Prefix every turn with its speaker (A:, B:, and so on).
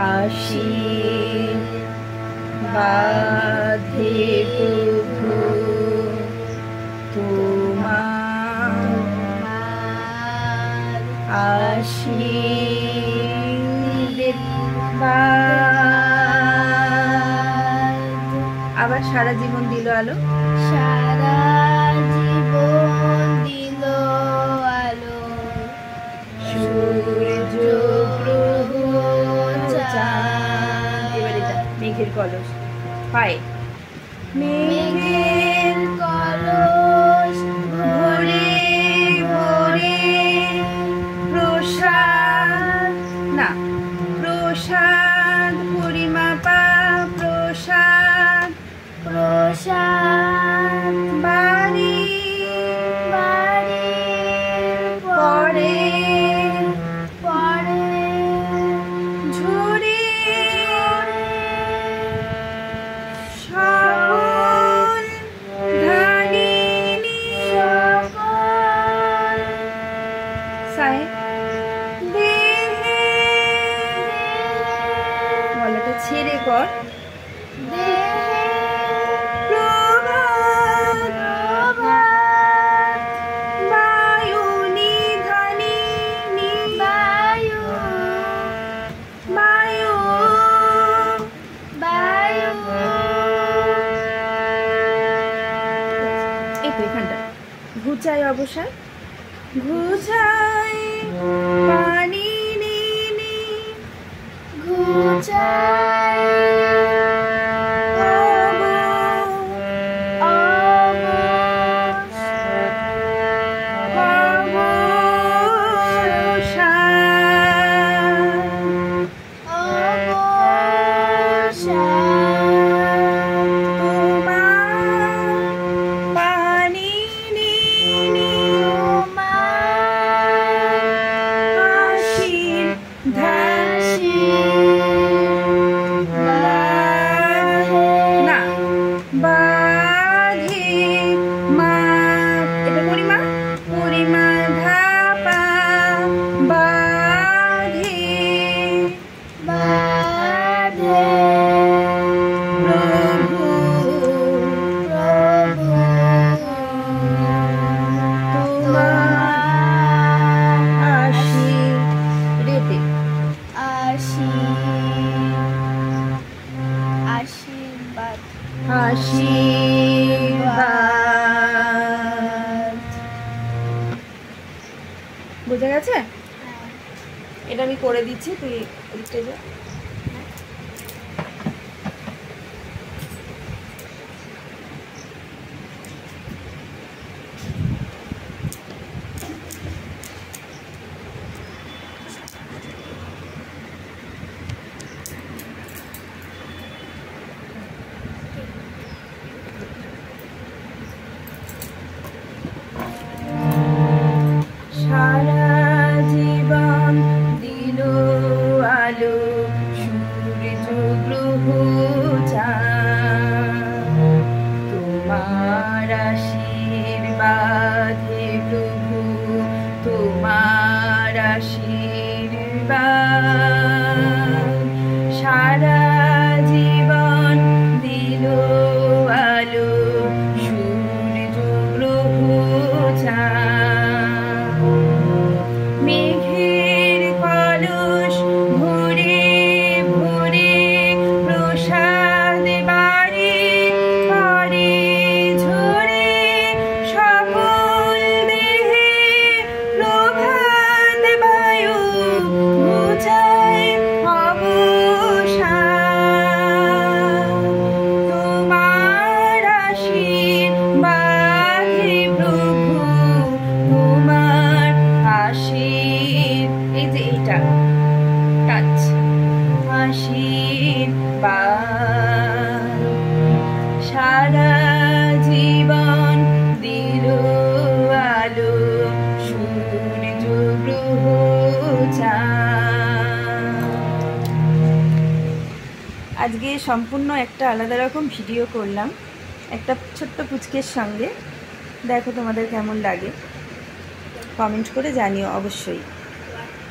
A: আশীর্বাদে প্রভু তোমার আশীর্বাদ। আবার সারা জীবন দিল আলো,
B: সারা জীবন দিল আলো,
A: সূর্য গ্রহ চাঁদ। এবারে যা মেঘের কলস পায়ে,
B: মেঘের কলস ভরে ভরে
A: প্রসাদ না প্রসাদ পরিমাপা প্রসাদ
B: প্রসাদ
A: বাড়ি
B: বাড়ি
A: পড়ে
B: পড়ে
A: ঝরে সকল ধানিনি
B: সকল
A: সায় দেহে গলাটা ছেড়ে কর
B: দেহে
A: প্রভাত
B: প্রভাত
A: বায়ু নিধানি
B: বায়ু
A: বায়ু
B: বায়ু
A: এই তো এখানটা ঘুচাই অবসান ঘুচাই পানি নিনি
B: ঘুচাই
A: আশীর্বাদ। বুঝে গেছে? এটা আমি করে দিচ্ছি, তুই এদিকটা যা। সারা জীবন দিল আলো, সূর্য গ্রহ চাঁদ, তোমার আশীর্বাদে প্রভু তোমার আশীর্বাদ। সারা জীবন দিল আলো, সূর্য গ্রহ চাঁদ, মেঘের কলস ভরে ভরে প্রসাদ বাড়ি পড়ে ঝরে সকল দেহে প্রভাত বায়ু ঘুচায় অবসান। তোমার আশীর্বাদে প্রভু তোমার এই যে এইটা টাচ আশীর্বাদ। সারা জীবন দিল আলো, সূর্য গ্রহ চাঁদ। আজকে সম্পূর্ণ একটা আলাদা রকম ভিডিও করলাম একটা ছোট্ট পুচকের সঙ্গে। দেখো তোমাদের কেমন লাগে, কমেন্ট করে জানিও অবশ্যই।